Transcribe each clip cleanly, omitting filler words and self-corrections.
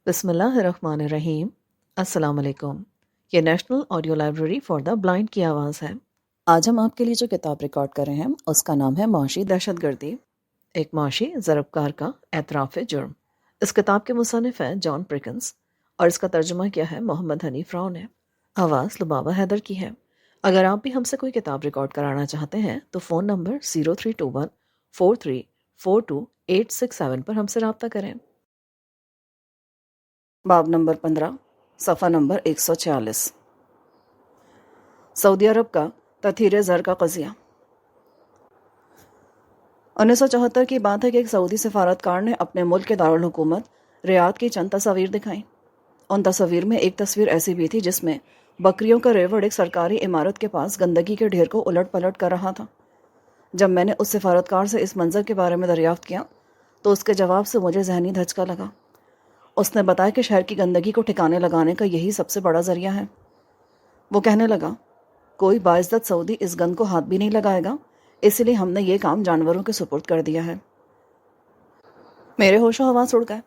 بسم اللہ الرحمن الرحیم۔ السلام علیکم۔ یہ national audio library for the blind کی آواز ہے۔ آج ہم آپ کے لیے جو کتاب ریکارڈ کر رہے ہیں اس کا نام ہے معاشی دہشت گردی، ایک معاشی ضربکار کا اعتراف جرم۔ اس کتاب کے مصنف ہیں جان پرکنس اور اس کا ترجمہ کیا ہے محمد حنیف راؤ نے۔ آواز لبابہ حیدر کی ہے۔ اگر آپ بھی ہم سے کوئی کتاب ریکارڈ کرانا چاہتے ہیں تو فون نمبر 0321434286 پر ہم سے رابطہ کریں۔ باب نمبر 15، صفحہ نمبر 146۔ سعودی عرب کا تطہیر زر کا قضیہ۔ 1974 کی بات ہے کہ ایک سعودی سفارتکار نے اپنے ملک کے دارالحکومت ریاض کی چند تصاویر دکھائیں۔ ان تصاویر میں ایک تصویر ایسی بھی تھی جس میں بکریوں کا ریوڑ ایک سرکاری عمارت کے پاس گندگی کے ڈھیر کو الٹ پلٹ کر رہا تھا۔ جب میں نے اس سفارتکار سے اس منظر کے بارے میں دریافت کیا تو اس کے جواب سے مجھے ذہنی دھچکا لگا۔ اس نے بتایا کہ شہر کی گندگی کو ٹھکانے لگانے کا یہی سب سے بڑا ذریعہ ہے۔ وہ کہنے لگا، کوئی باعزت سعودی اس گند کو ہاتھ بھی نہیں لگائے گا، اس لیے ہم نے یہ کام جانوروں کے سپرد کر دیا ہے۔ میرے ہوش و حواس اڑ گئے۔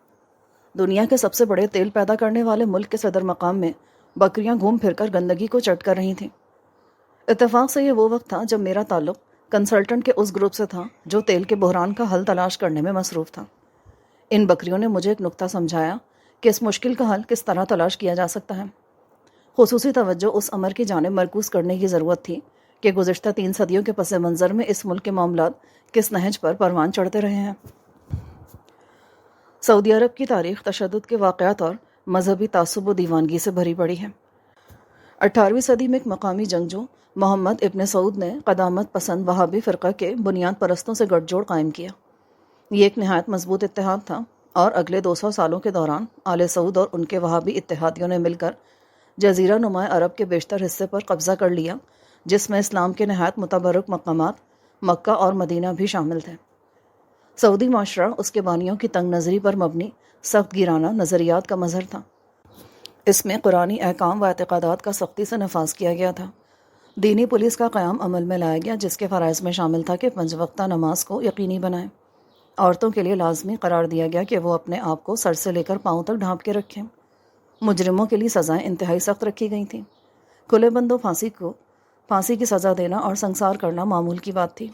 دنیا کے سب سے بڑے تیل پیدا کرنے والے ملک کے صدر مقام میں بکریاں گھوم پھر کر گندگی کو چٹ کر رہی تھیں۔ اتفاق سے یہ وہ وقت تھا جب میرا تعلق کنسلٹنٹ کے اس گروپ سے تھا جو تیل کے بحران کا حل تلاش کرنے میں مصروف تھا۔ ان بکریوں نے مجھے ایک نکتہ سمجھایا کہ اس مشکل کا حل کس طرح تلاش کیا جا سکتا ہے۔ خصوصی توجہ اس امر کی جانب مرکوز کرنے کی ضرورت تھی کہ گزشتہ 3 صدیوں کے پس منظر میں اس ملک کے معاملات کس نہج پر پروان چڑھتے رہے ہیں۔ سعودی عرب کی تاریخ تشدد کے واقعات اور مذہبی تعصب و دیوانگی سے بھری پڑی ہے۔ 18ویں صدی میں ایک مقامی جنگجو محمد ابن سعود نے قدامت پسند وہابی فرقہ کے بنیاد پرستوں سے گٹھ جوڑ قائم کیا۔ یہ ایک نہایت مضبوط اتحاد تھا اور اگلے 200 سالوں کے دوران آل سعود اور ان کے وہابی اتحادیوں نے مل کر جزیرہ نما عرب کے بیشتر حصے پر قبضہ کر لیا، جس میں اسلام کے نہایت متبرک مقامات مکہ اور مدینہ بھی شامل تھے۔ سعودی معاشرہ اس کے بانیوں کی تنگ نظری پر مبنی سخت گیرانہ نظریات کا مظہر تھا۔ اس میں قرآنی احکام و اعتقادات کا سختی سے نفاذ کیا گیا تھا۔ دینی پولیس کا قیام عمل میں لایا گیا جس کے فرائض میں شامل تھا کہ 5 وقتہ نماز کو یقینی بنائیں۔ عورتوں کے لیے لازمی قرار دیا گیا کہ وہ اپنے آپ کو سر سے لے کر پاؤں تک ڈھانپ کے رکھیں۔ مجرموں کے لیے سزائیں انتہائی سخت رکھی گئی تھیں۔ کھلے بندوں پھانسی کی سزا دینا اور سنسار کرنا معمول کی بات تھی۔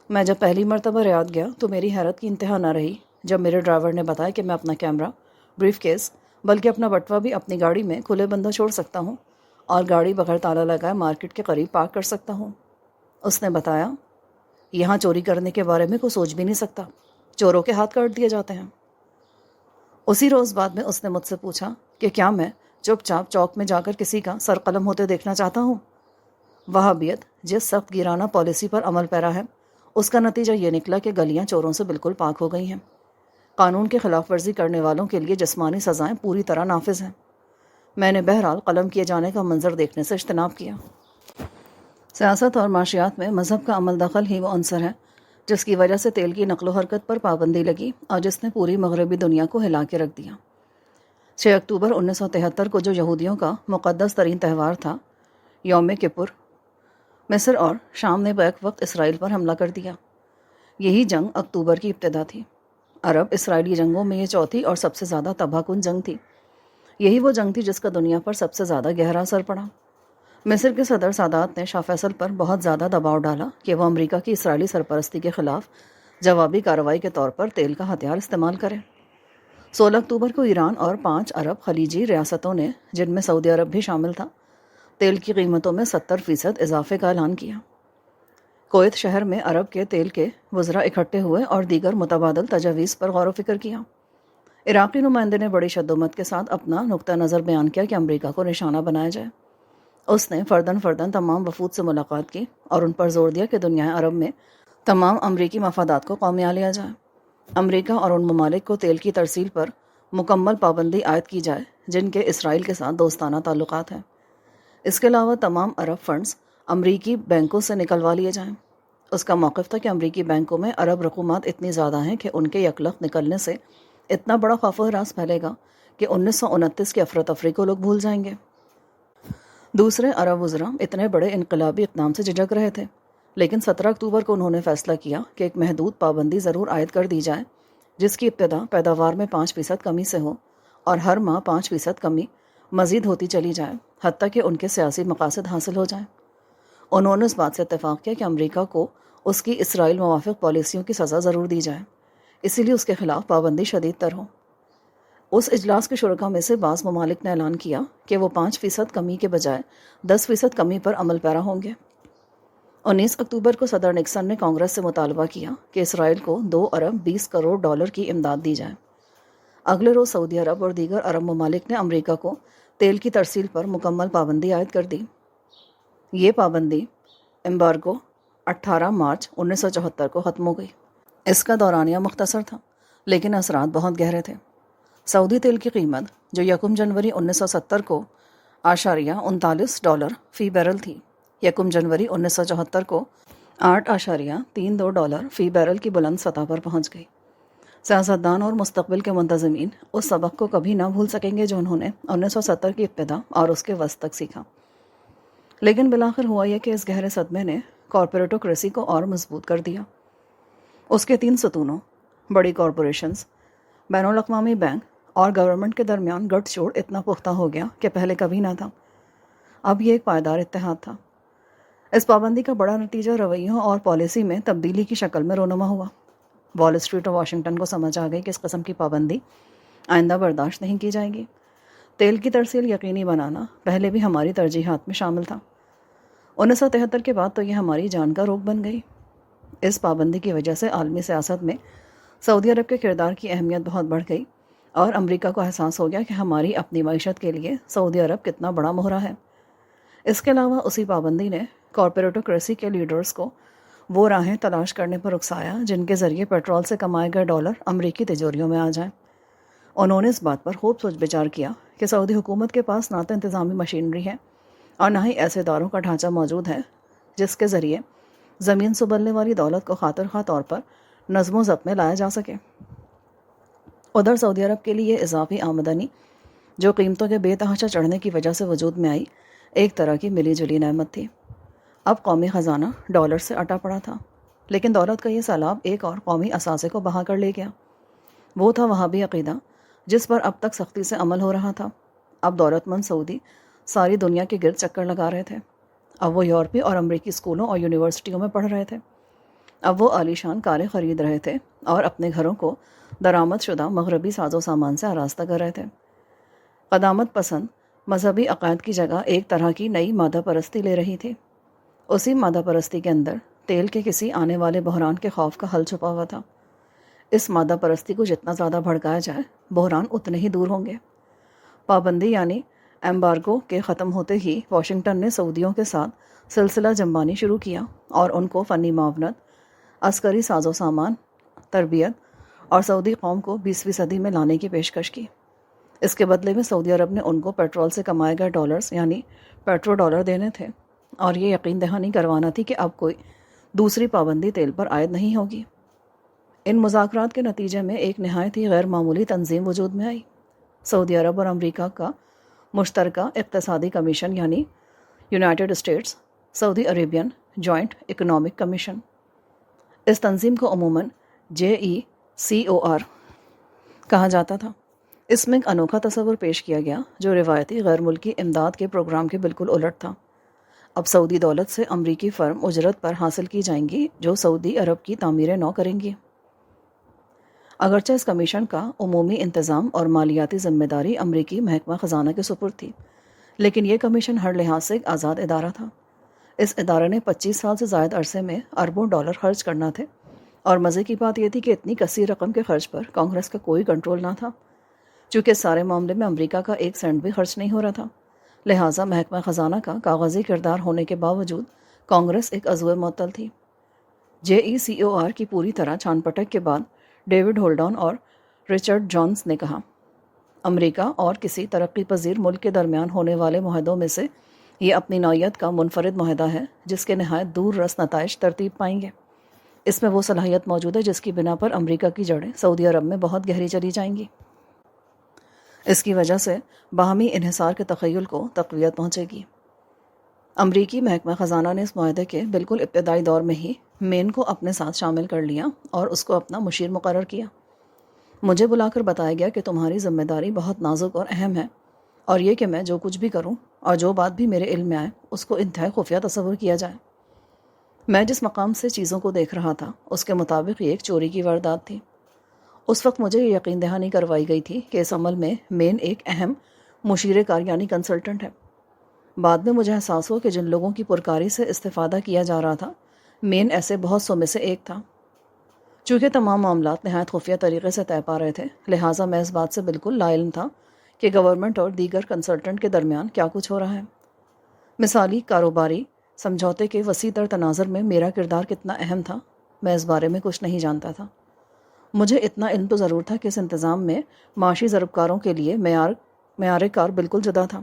میں جب پہلی مرتبہ ریاض گیا تو میری حیرت کی انتہا نہ رہی جب میرے ڈرائیور نے بتایا کہ میں اپنا کیمرہ، بریف کیس، بلکہ اپنا بٹوا بھی اپنی گاڑی میں کھلے بندوں چھوڑ سکتا ہوں اور گاڑی بغیر تالا لگائے مارکیٹ کے قریب پارک کر سکتا ہوں۔ اس نے بتایا، یہاں چوری کرنے کے بارے میں کوئی سوچ بھی نہیں سکتا، چوروں کے ہاتھ کاٹ دیے جاتے ہیں۔ اسی روز بعد میں اس نے مجھ سے پوچھا کہ کیا میں چپ چاپ چوک میں جا کر کسی کا سر قلم ہوتے دیکھنا چاہتا ہوں۔ وہابیت جس سخت گیرانہ پالیسی پر عمل پیرا ہے، اس کا نتیجہ یہ نکلا کہ گلیاں چوروں سے بالکل پاک ہو گئی ہیں۔ قانون کی خلاف ورزی کرنے والوں کے لیے جسمانی سزائیں پوری طرح نافذ ہیں۔ میں نے بہرحال قلم کیے جانے کا منظر دیکھنے سے اجتناب کیا۔ سیاست اور معاشیات میں مذہب کا عمل دخل ہی وہ عنصر ہے جس کی وجہ سے تیل کی نقل و حرکت پر پابندی لگی اور جس نے پوری مغربی دنیا کو ہلا کے رکھ دیا۔ 6 اکتوبر 1973 کو جو یہودیوں کا مقدس ترین تہوار تھا، یوم کپر، مصر اور شام نے بیک وقت اسرائیل پر حملہ کر دیا۔ یہی جنگ اکتوبر کی ابتدا تھی۔ عرب اسرائیلی جنگوں میں یہ چوتھی اور سب سے زیادہ تباہ کن جنگ تھی۔ یہی وہ جنگ تھی جس کا دنیا پر سب سے زیادہ گہرا اثر پڑا۔ مصر کے صدر سادات نے شاہ فیصل پر بہت زیادہ دباؤ ڈالا کہ وہ امریکہ کی اسرائیلی سرپرستی کے خلاف جوابی کارروائی کے طور پر تیل کا ہتھیار استعمال کرے۔ 16 اکتوبر کو ایران اور 5 عرب خلیجی ریاستوں نے، جن میں سعودی عرب بھی شامل تھا، تیل کی قیمتوں میں 70% اضافے کا اعلان کیا۔ کویت شہر میں عرب کے تیل کے وزراء اکٹھے ہوئے اور دیگر متبادل تجاویز پر غور و فکر کیا۔ عراقی نمائندے نے بڑی شدت کے ساتھ اپنا نقطہ نظر بیان کیا کہ امریکہ کو نشانہ بنایا جائے۔ اس نے فرداً تمام وفود سے ملاقات کی اور ان پر زور دیا کہ دنیا عرب میں تمام امریکی مفادات کو قومیہ لیا جائے۔ امریکہ اور ان ممالک کو تیل کی ترسیل پر مکمل پابندی عائد کی جائے جن کے اسرائیل کے ساتھ دوستانہ تعلقات ہیں۔ اس کے علاوہ تمام عرب فنڈز امریکی بینکوں سے نکلوا لیے جائیں۔ اس کا موقف تھا کہ امریکی بینکوں میں عرب رقومات اتنی زیادہ ہیں کہ ان کے یکلخت نکلنے سے اتنا بڑا خوف و ہراس پھیلے گا کہ 1929 کے افراتفری کو لوگ بھول جائیں گے۔ دوسرے عرب وزراء اتنے بڑے انقلابی اقدام سے جھجک رہے تھے، لیکن 17 اکتوبر کو انہوں نے فیصلہ کیا کہ ایک محدود پابندی ضرور عائد کر دی جائے جس کی ابتدا پیداوار میں 5% کمی سے ہو اور ہر ماہ 5% کمی مزید ہوتی چلی جائے حتیٰ کہ ان کے سیاسی مقاصد حاصل ہو جائیں۔ انہوں نے اس بات سے اتفاق کیا کہ امریکہ کو اس کی اسرائیل موافق پالیسیوں کی سزا ضرور دی جائے، اسی لیے اس کے خلاف پابندی شدید تر ہو۔ اس اجلاس کے شرکاء میں سے بعض ممالک نے اعلان کیا کہ وہ 5% کمی کے بجائے 10% کمی پر عمل پیرا ہوں گے۔ 19 اکتوبر کو صدر نکسن نے کانگریس سے مطالبہ کیا کہ اسرائیل کو 2 ارب 20 کروڑ ڈالر کی امداد دی جائے۔ اگلے روز سعودی عرب اور دیگر عرب ممالک نے امریکہ کو تیل کی ترسیل پر مکمل پابندی عائد کر دی۔ یہ پابندی ایمبارگو 18 مارچ 1974 کو ختم ہو گئی۔ اس کا دورانیہ مختصر تھا لیکن اثرات بہت گہرے تھے۔ سعودی تیل کی قیمت جو 1 جنوری 1970 کو $39 فی بیرل تھی، 1 جنوری 1974 کو $8.32 فی بیرل کی بلند سطح پر پہنچ گئی۔ سیاستدان اور مستقبل کے منتظمین اس سبق کو کبھی نہ بھول سکیں گے جو انہوں نے 1970 کی ابتدا اور اس کے وسط تک سیکھا۔ لیکن بالآخر ہوا یہ کہ اس گہرے صدمے نے کارپوریٹوکریسی کو اور مضبوط کر دیا۔ اس کے 3 ستونوں، بڑی کارپوریشنز، بین الاقوامی بینک اور گورنمنٹ کے درمیان گٹھ جوڑ اتنا پختہ ہو گیا کہ پہلے کبھی نہ تھا۔ اب یہ ایک پائیدار اتحاد تھا۔ اس پابندی کا بڑا نتیجہ رویوں اور پالیسی میں تبدیلی کی شکل میں رونما ہوا۔ وال اسٹریٹ اور واشنگٹن کو سمجھ آ گئی کہ اس قسم کی پابندی آئندہ برداشت نہیں کی جائے گی۔ تیل کی ترسیل یقینی بنانا پہلے بھی ہماری ترجیحات میں شامل تھا۔ 1973 کے بعد تو یہ ہماری جان کا روگ بن گئی۔ اس پابندی کی وجہ سے عالمی سیاست میں سعودی عرب کے کردار کی اہمیت بہت بڑھ گئی اور امریکہ کو احساس ہو گیا کہ ہماری اپنی معیشت کے لیے سعودی عرب کتنا بڑا مہرا ہے۔ اس کے علاوہ اسی پابندی نے کارپوریٹوکریسی کے لیڈرز کو وہ راہیں تلاش کرنے پر اکسایا جن کے ذریعے پیٹرول سے کمائے گئے ڈالر امریکی تجوریوں میں آ جائیں۔ انہوں نے اس بات پر خوب سوچ بچار کیا کہ سعودی حکومت کے پاس نہ تو انتظامی مشینری ہے اور نہ ہی ایسے اداروں کا ڈھانچہ موجود ہے جس کے ذریعے زمین سے ابلنے والی دولت کو خاطر خواہ طور پر نظم و ضبط میں لایا جا سکے۔ ادھر سعودی عرب کے لیے اضافی آمدنی جو قیمتوں کے بے تحاشا چڑھنے کی وجہ سے وجود میں آئی ایک طرح کی ملی جلی نعمت تھی۔ اب قومی خزانہ ڈالر سے اٹا پڑا تھا، لیکن دولت کا یہ سیلاب ایک اور قومی اثاثے کو بہا کر لے گیا۔ وہ تھا وہابی عقیدہ جس پر اب تک سختی سے عمل ہو رہا تھا۔ اب دولت مند سعودی ساری دنیا کے گرد چکر لگا رہے تھے۔ اب وہ یورپی اور امریکی اسکولوں اور یونیورسٹیوں میں پڑھ رہے تھے۔ اب وہ عالیشان کاریں خرید رہے تھے اور اپنے گھروں کو درآمد شدہ مغربی ساز و سامان سے آراستہ کر رہے تھے۔ قدامت پسند مذہبی عقائد کی جگہ ایک طرح کی نئی مادہ پرستی لے رہی تھی۔ اسی مادہ پرستی کے اندر تیل کے کسی آنے والے بحران کے خوف کا حل چھپا ہوا تھا۔ اس مادہ پرستی کو جتنا زیادہ بھڑکایا جائے بحران اتنے ہی دور ہوں گے۔ پابندی یعنی ایمبارگو کے ختم ہوتے ہی واشنگٹن نے سعودیوں کے ساتھ سلسلہ جنبانی شروع کیا اور ان کو فنی معاونت، عسکری ساز و سامان، تربیت اور سعودی قوم کو 20ویں صدی میں لانے کی پیشکش کی۔ اس کے بدلے میں سعودی عرب نے ان کو پیٹرول سے کمائے گئے ڈالرز یعنی پیٹرو ڈالر دینے تھے اور یہ یقین دہانی کروانا تھی کہ اب کوئی دوسری پابندی تیل پر عائد نہیں ہوگی۔ ان مذاکرات کے نتیجے میں ایک نہایت ہی غیر معمولی تنظیم وجود میں آئی۔ سعودی عرب اور امریکہ کا مشترکہ اقتصادی کمیشن یعنی یونائٹڈ اسٹیٹس سعودی عربین جوائنٹ اکنامک کمیشن۔ اس تنظیم کو عموماً JECOR کہا جاتا تھا۔ اس میں ایک انوکھا تصور پیش کیا گیا جو روایتی غیر ملکی امداد کے پروگرام کے بالکل الٹ تھا۔ اب سعودی دولت سے امریکی فرم اجرت پر حاصل کی جائیں گی جو سعودی عرب کی تعمیر نو کریں گی۔ اگرچہ اس کمیشن کا عمومی انتظام اور مالیاتی ذمہ داری امریکی محکمہ خزانہ کے سپرد تھی، لیکن یہ کمیشن ہر لحاظ سے ایک آزاد ادارہ تھا۔ اس ادارے نے 25 سال سے زائد عرصے میں اربوں ڈالر خرچ کرنا تھے، اور مزے کی بات یہ تھی کہ اتنی کثیر رقم کے خرچ پر کانگریس کا کوئی کنٹرول نہ تھا۔ چونکہ اس سارے معاملے میں امریکہ کا 1 سینٹ بھی خرچ نہیں ہو رہا تھا، لہٰذا محکمہ خزانہ کا کاغذی کردار ہونے کے باوجود کانگریس ایک عضو معطل تھی۔ JECOR کی پوری طرح چھان پٹک کے بعد ڈیوڈ ہولڈن اور رچرڈ جونز نے کہا، امریکہ اور کسی ترقی پذیر ملک کے درمیان ہونے والے معاہدوں میں سے یہ اپنی نوعیت کا منفرد معاہدہ ہے جس کے نہایت دور رس نتائج ترتیب پائیں گے۔ اس میں وہ صلاحیت موجود ہے جس کی بنا پر امریکہ کی جڑیں سعودی عرب میں بہت گہری چلی جائیں گی۔ اس کی وجہ سے باہمی انحصار کے تخیل کو تقویت پہنچے گی۔ امریکی محکمہ خزانہ نے اس معاہدے کے بالکل ابتدائی دور میں ہی مین کو اپنے ساتھ شامل کر لیا اور اس کو اپنا مشیر مقرر کیا۔ مجھے بلا کر بتایا گیا کہ تمہاری ذمہ داری بہت نازک اور اہم ہے، اور یہ کہ میں جو کچھ بھی کروں اور جو بات بھی میرے علم میں آئے اس کو انتہائی خفیہ تصور کیا جائے۔ میں جس مقام سے چیزوں کو دیکھ رہا تھا اس کے مطابق یہ ایک چوری کی واردات تھی۔ اس وقت مجھے یہ یقین دہانی کروائی گئی تھی کہ اس عمل میں مین ایک اہم مشیر کار یعنی کنسلٹنٹ ہے۔ بعد میں مجھے احساس ہوا کہ جن لوگوں کی پرکاری سے استفادہ کیا جا رہا تھا، مین ایسے بہت سو میں سے ایک تھا۔ چونکہ تمام معاملات نہایت خفیہ طریقے سے طے پا رہے تھے، لہٰذا میں اس بات سے بالکل لا علم تھا کہ گورنمنٹ اور دیگر کنسلٹنٹ کے درمیان کیا کچھ ہو رہا ہے۔ مثالی کاروباری سمجھوتے کے وسیع تر تناظر میں میرا کردار کتنا اہم تھا، میں اس بارے میں کچھ نہیں جانتا تھا۔ مجھے اتنا علم تو ضرور تھا کہ اس انتظام میں معاشی ضربکاروں کے لیے معیار کار بالکل جدا تھا،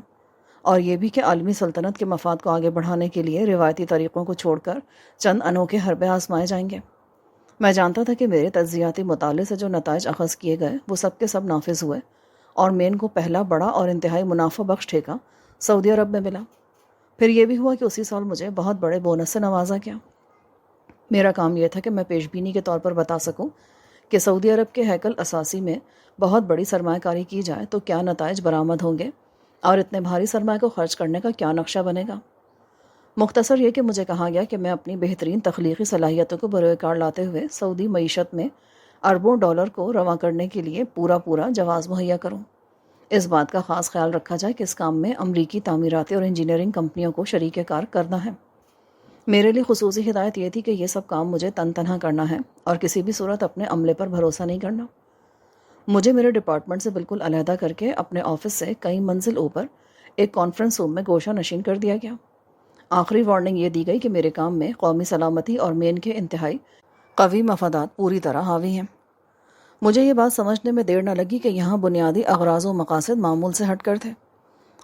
اور یہ بھی کہ عالمی سلطنت کے مفاد کو آگے بڑھانے کے لیے روایتی طریقوں کو چھوڑ کر چند انوکھے حربے آزمائے جائیں گے۔ میں جانتا تھا کہ میرے تجزیاتی مطالعے سے جو نتائج اخذ کیے گئے وہ سب کے سب نافذ ہوئے، اور مین کو پہلا بڑا اور انتہائی منافع بخش ٹھیکہ سعودی عرب میں ملا۔ پھر یہ بھی ہوا کہ اسی سال مجھے بہت بڑے بونس سے نوازا گیا۔ میرا کام یہ تھا کہ میں پیش بینی کے طور پر بتا سکوں کہ سعودی عرب کے ہیکل اساسی میں بہت بڑی سرمایہ کاری کی جائے تو کیا نتائج برآمد ہوں گے، اور اتنے بھاری سرمایہ کو خرچ کرنے کا کیا نقشہ بنے گا۔ مختصر یہ کہ مجھے کہا گیا کہ میں اپنی بہترین تخلیقی صلاحیتوں کو بروئے کار لاتے ہوئے سعودی معیشت میں اربوں ڈالر کو رواں کرنے کے لیے پورا جواز مہیا کروں۔ اس بات کا خاص خیال رکھا جائے کہ اس کام میں امریکی تعمیراتی اور انجینئرنگ کمپنیوں کو شریک کار کرنا ہے۔ میرے لیے خصوصی ہدایت یہ تھی کہ یہ سب کام مجھے تنہا کرنا ہے اور کسی بھی صورت اپنے عملے پر بھروسہ نہیں کرنا۔ مجھے میرے ڈپارٹمنٹ سے بالکل علیحدہ کر کے اپنے آفس سے کئی منزل اوپر ایک کانفرنس روم میں گوشہ نشین کر دیا گیا۔ آخری وارننگ یہ دی گئی کہ میرے کام میں قومی سلامتی اور مین کے انتہائی قوی مفادات پوری طرح حاوی ہیں۔ مجھے یہ بات سمجھنے میں دیر نہ لگی کہ یہاں بنیادی اغراض و مقاصد معمول سے ہٹ کر تھے۔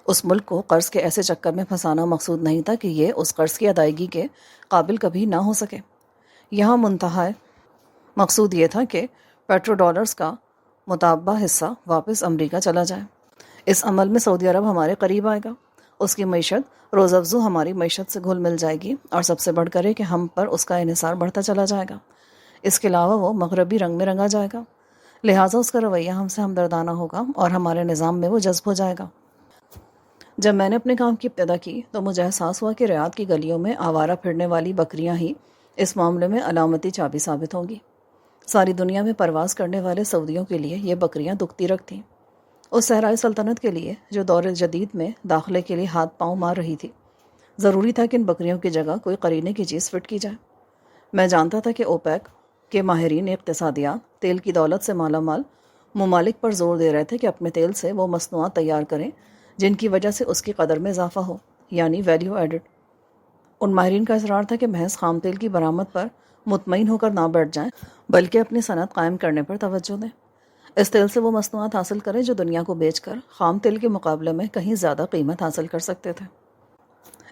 اس ملک کو قرض کے ایسے چکر میں پھنسانا مقصود نہیں تھا کہ یہ اس قرض کی ادائیگی کے قابل کبھی نہ ہو سکے۔ یہاں منتہا مقصود یہ تھا کہ پیٹرو ڈالرز کا متبادل حصہ واپس امریکہ چلا جائے۔ اس عمل میں سعودی عرب ہمارے قریب آئے گا، اس کی معیشت روز افزو ہماری معیشت سے گھل مل جائے گی، اور سب سے بڑھ کر کہ ہم پر اس کا انحصار بڑھتا چلا جائے گا۔ اس کے علاوہ وہ مغربی رنگ میں رنگا جائے گا، لہٰذا اس کا رویہ ہم سے ہمدردانہ ہوگا اور ہمارے نظام میں وہ جذب ہو جائے گا۔ جب میں نے اپنے کام کی ابتدا کی تو مجھے احساس ہوا کہ ریاض کی گلیوں میں آوارہ پھرنے والی بکریاں ہی اس معاملے میں علامتی چابی ثابت ہوں گی۔ ساری دنیا میں پرواز کرنے والے سعودیوں کے لیے یہ بکریاں دکھتی رکھ تھیں۔ اس صحرائی سلطنت کے لیے جو دور جدید میں داخلے کے لیے ہاتھ پاؤں مار رہی تھی، ضروری تھا کہ ان بکریوں کی جگہ کوئی قرینے کی چیز فٹ کی جائے۔ میں جانتا تھا کہ اوپیک کے ماہرین اقتصادیات تیل کی دولت سے مالا مال ممالک پر زور دے رہے تھے کہ اپنے تیل سے وہ مصنوعات تیار کریں جن کی وجہ سے اس کی قدر میں اضافہ ہو، یعنی ویلیو ایڈڈ۔ ان ماہرین کا اصرار تھا کہ محض خام تیل کی برآمد پر مطمئن ہو کر نہ بیٹھ جائیں، بلکہ اپنی صنعت قائم کرنے پر توجہ دیں۔ اس تیل سے وہ مصنوعات حاصل کریں جو دنیا کو بیچ کر خام تیل کے مقابلے میں کہیں زیادہ قیمت حاصل کر سکتے تھے۔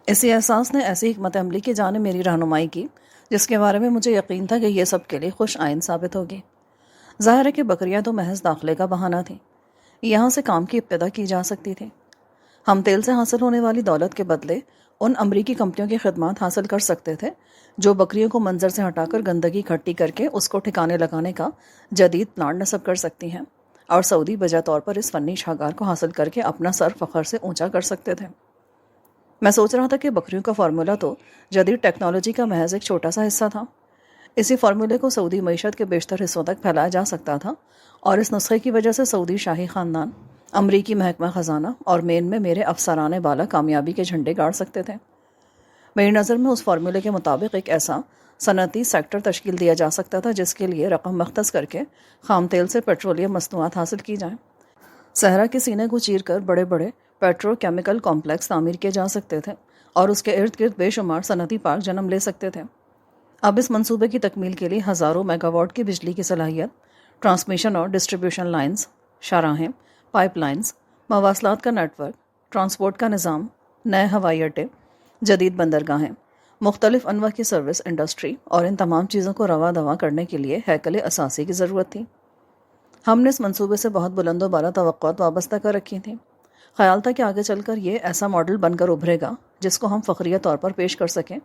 اسی احساس نے ایسی حکمت عملی کی جانب میری رہنمائی کی جس کے بارے میں مجھے یقین تھا کہ یہ سب کے لیے خوش آئند ثابت ہوگی۔ ظاہر ہے کہ بکریاں تو محض داخلے کا بہانہ تھیں، یہاں سے کام کی ابتدا کی جا سکتی تھی۔ ہم تیل سے حاصل ہونے والی دولت کے بدلے ان امریکی کمپنیوں کی خدمات حاصل کر سکتے تھے جو بکریوں کو منظر سے ہٹا کر گندگی اکٹھی کر کے اس کو ٹھکانے لگانے کا جدید پلانٹ نصب کر سکتی ہیں، اور سعودی بجا طور پر اس فنی شاہکار کو حاصل کر کے اپنا سر فخر سے اونچا کر سکتے تھے۔ میں سوچ رہا تھا کہ بکریوں کا فارمولا تو جدید ٹیکنالوجی کا محض ایک چھوٹا سا حصہ تھا۔ اسی فارمولے کو سعودی معیشت کے بیشتر حصوں تک پھیلایا جا سکتا تھا، اور اس نسخے کی وجہ سے سعودی شاہی خاندان، امریکی محکمہ خزانہ اور مین میں میرے افسران بالا کامیابی کے جھنڈے گاڑ سکتے تھے۔ میری نظر میں اس فارمولے کے مطابق ایک ایسا صنعتی سیکٹر تشکیل دیا جا سکتا تھا جس کے لیے رقم مختص کر کے خام تیل سے پیٹرولیم مصنوعات حاصل کی جائیں۔ صحرا کے سینے کو چیر کر بڑے بڑے پیٹرو کیمیکل کمپلیکس تعمیر کیے جا سکتے تھے اور اس کے ارد گرد بے شمار صنعتی پارک جنم لے سکتے تھے۔ اب اس منصوبے کی تکمیل کے لیے ہزاروں میگا واٹ کی بجلی کی صلاحیت، ٹرانسمیشن اور ڈسٹریبیوشن لائنز، شاہراہیں، پائپ لائنز، مواصلات کا نیٹ ورک، ٹرانسپورٹ کا نظام، نئے ہوائی اڈے، جدید بندرگاہیں، مختلف انواع کی سروس انڈسٹری، اور ان تمام چیزوں کو رواں دواں کرنے کے لیے ہیکل اساسی کی ضرورت تھی۔ ہم نے اس منصوبے سے بہت بلند و بالا توقعات وابستہ کر رکھی تھیں۔ خیال تھا کہ آگے چل کر یہ ایسا ماڈل بن کر ابھرے گا جس کو ہم فخریہ طور پر پیش کر سکیں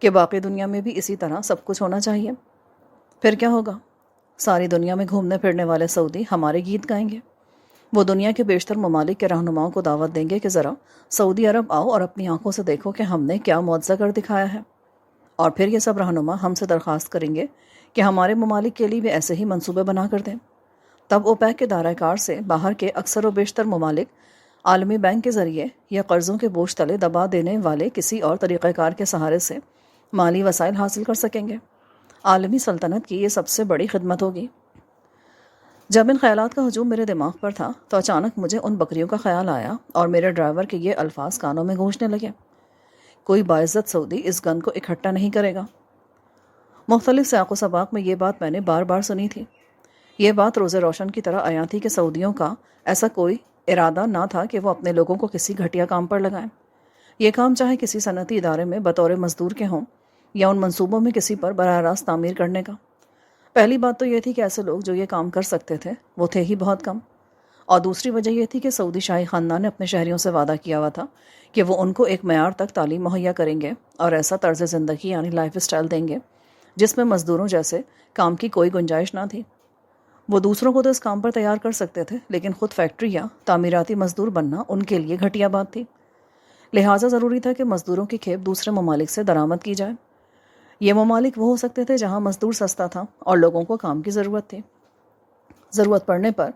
کہ باقی دنیا میں بھی اسی طرح سب کچھ ہونا چاہیے۔ پھر کیا ہوگا؟ ساری دنیا میں گھومنے پھرنے والے سعودی ہمارے گیت گائیں گے۔ وہ دنیا کے بیشتر ممالک کے رہنماؤں کو دعوت دیں گے کہ ذرا سعودی عرب آؤ اور اپنی آنکھوں سے دیکھو کہ ہم نے کیا معجزہ کر دکھایا ہے۔ اور پھر یہ سب رہنما ہم سے درخواست کریں گے کہ ہمارے ممالک کے لیے بھی ایسے ہی منصوبے بنا کر دیں۔ تب اوپیک کے دائرہ کار سے باہر کے اکثر و بیشتر ممالک عالمی بینک کے ذریعے یا قرضوں کے بوجھ تلے دبا دینے والے کسی اور طریقہ کار کے سہارے سے مالی وسائل حاصل کر سکیں گے۔ عالمی سلطنت کی یہ سب سے بڑی خدمت ہوگی۔ جب ان خیالات کا ہجوم میرے دماغ پر تھا تو اچانک مجھے ان بکریوں کا خیال آیا اور میرے ڈرائیور کے یہ الفاظ کانوں میں گونجنے لگے، کوئی باعزت سعودی اس گن کو اکٹھا نہیں کرے گا۔ مختلف سیاق و سباق میں یہ بات میں نے بار بار سنی تھی۔ یہ بات روز روشن کی طرح آیا تھی کہ سعودیوں کا ایسا کوئی ارادہ نہ تھا کہ وہ اپنے لوگوں کو کسی گھٹیا کام پر لگائیں۔ یہ کام چاہے کسی صنعتی ادارے میں بطور مزدور کے ہوں یا ان منصوبوں میں کسی پر براہ راست تعمیر کرنے کا۔ پہلی بات تو یہ تھی کہ ایسے لوگ جو یہ کام کر سکتے تھے وہ تھے ہی بہت کم، اور دوسری وجہ یہ تھی کہ سعودی شاہی خاندان نے اپنے شہریوں سے وعدہ کیا ہوا تھا کہ وہ ان کو ایک معیار تک تعلیم مہیا کریں گے اور ایسا طرز زندگی یعنی لائف اسٹائل دیں گے جس میں مزدوروں جیسے کام کی کوئی گنجائش نہ تھی۔ وہ دوسروں کو تو اس کام پر تیار کر سکتے تھے، لیکن خود فیکٹری یا تعمیراتی مزدور بننا ان کے لیے گھٹیا بات تھی۔ لہٰذا ضروری تھا کہ مزدوروں کی کھیپ دوسرے ممالک سے درآمد کی جائے۔ یہ ممالک وہ ہو سکتے تھے جہاں مزدور سستا تھا اور لوگوں کو کام کی ضرورت تھی۔ ضرورت پڑنے پر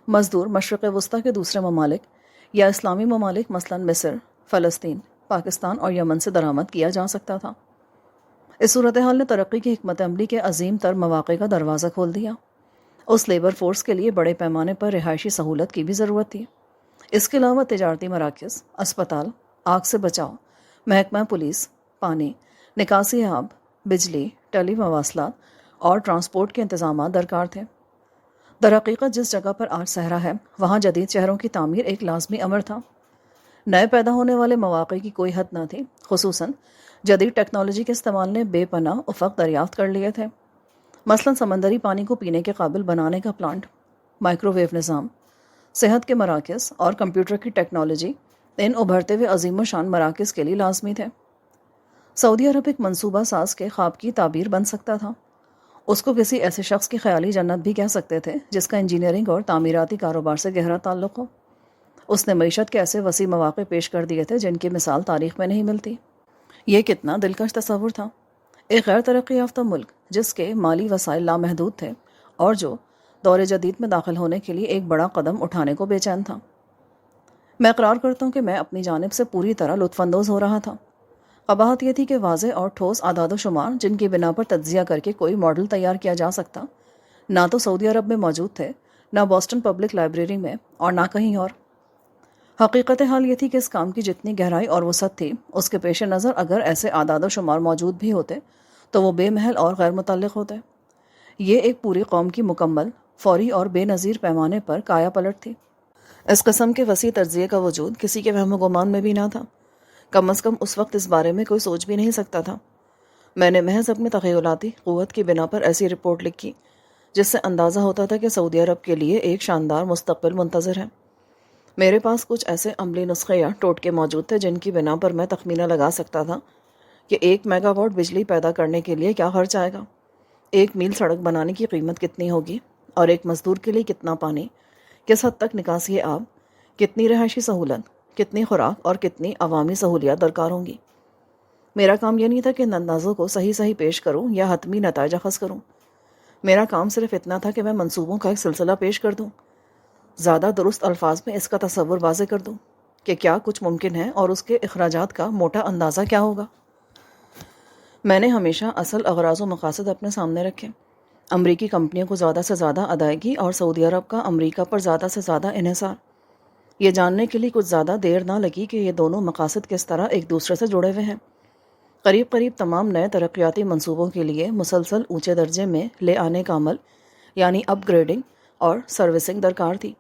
مزدور مشرق وسطیٰ کے دوسرے ممالک یا اسلامی ممالک مثلا مصر، فلسطین، پاکستان اور یمن سے درآمد کیا جا سکتا تھا۔ اس صورتحال نے ترقی کی حکمت عملی کے عظیم تر مواقع کا دروازہ کھول دیا۔ اس لیبر فورس کے لیے بڑے پیمانے پر رہائشی سہولت کی بھی ضرورت تھی۔ اس کے علاوہ تجارتی مراکز، اسپتال، آگ سے بچاؤ، محکمہ پولیس، پانی، نکاسی آب، بجلی، ٹیلی مواصلات اور ٹرانسپورٹ کے انتظامات درکار تھے۔ در حقیقت جس جگہ پر آج صحرا ہے وہاں جدید شہروں کی تعمیر ایک لازمی امر تھا۔ نئے پیدا ہونے والے مواقع کی کوئی حد نہ تھی، خصوصاً جدید ٹیکنالوجی کے استعمال نے بے پناہ افق دریافت کر لیے تھے۔ مثلاً سمندری پانی کو پینے کے قابل بنانے کا پلانٹ، مائکرو ویو نظام، صحت کے مراکز اور کمپیوٹر کی ٹیکنالوجی ان ابھرتے ہوئے عظیم و شان مراکز کے لیے لازمی تھے۔ سعودی عرب ایک منصوبہ ساز کے خواب کی تعبیر بن سکتا تھا۔ اس کو کسی ایسے شخص کی خیالی جنت بھی کہہ سکتے تھے جس کا انجینئرنگ اور تعمیراتی کاروبار سے گہرا تعلق ہو۔ اس نے معیشت کے ایسے وسیع مواقع پیش کر دیے تھے جن کی مثال تاریخ میں نہیں ملتی۔ یہ کتنا دلکش تصور تھا۔ ایک غیر ترقی یافتہ ملک جس کے مالی وسائل لامحدود تھے اور جو دور جدید میں داخل ہونے کے لیے ایک بڑا قدم اٹھانے کو بے چین تھا۔ میں اقرار کرتا ہوں کہ میں اپنی جانب سے پوری طرح لطف اندوز ہو رہا تھا۔ قباحت یہ تھی کہ واضح اور ٹھوس اعداد و شمار جن کی بنا پر تجزیہ کر کے کوئی ماڈل تیار کیا جا سکتا نہ تو سعودی عرب میں موجود تھے، نہ بوسٹن پبلک لائبریری میں، اور نہ کہیں اور۔ حقیقت حال یہ تھی کہ اس کام کی جتنی گہرائی اور وسعت تھی اس کے پیش نظر اگر ایسے اعداد و شمار موجود بھی ہوتے تو وہ بے محل اور غیر متعلق ہوتے۔ یہ ایک پوری قوم کی مکمل، فوری اور بے نظیر پیمانے پر کایا پلٹ تھی۔ اس قسم کے وسیع تجزیے کا وجود کسی کے وہم و گمان میں بھی نہ تھا۔ کم از کم اس وقت اس بارے میں کوئی سوچ بھی نہیں سکتا تھا۔ میں نے محض اپنی تخیلاتی قوت کی بنا پر ایسی رپورٹ لکھی جس سے اندازہ ہوتا تھا کہ سعودی عرب کے لیے ایک شاندار مستقبل منتظر ہے۔ میرے پاس کچھ ایسے عملی نسخے یا ٹوٹکے موجود تھے جن کی بنا پر میں تخمینہ لگا سکتا تھا کہ 1 میگا واٹ بجلی پیدا کرنے کے لیے کیا خرچ آئے گا، 1 میل سڑک بنانے کی قیمت کتنی ہوگی، اور ایک مزدور کے لیے کتنا پانی، کس حد تک نکاسی آب، کتنی رہائشی سہولت، کتنی خوراک اور کتنی عوامی سہولیات درکار ہوں گی۔ میرا کام یہ نہیں تھا کہ ان اندازوں کو صحیح پیش کروں یا حتمی نتائج اخذ کروں۔ میرا کام صرف اتنا تھا کہ میں منصوبوں کا ایک سلسلہ پیش کر دوں، زیادہ درست الفاظ میں اس کا تصور واضح کر دوں کہ کیا کچھ ممکن ہے اور اس کے اخراجات کا موٹا اندازہ کیا ہوگا۔ میں نے ہمیشہ اصل اغراض و مقاصد اپنے سامنے رکھے۔ امریکی کمپنیوں کو زیادہ سے زیادہ ادائیگی اور سعودی عرب کا امریکہ پر زیادہ سے زیادہ انحصار۔ یہ جاننے کے لیے کچھ زیادہ دیر نہ لگی کہ یہ دونوں مقاصد کس طرح ایک دوسرے سے جڑے ہوئے ہیں۔ قریب تمام نئے ترقیاتی منصوبوں کے لیے مسلسل اونچے درجے میں لے آنے کا عمل یعنی اپ گریڈنگ اور سروسنگ درکار تھی۔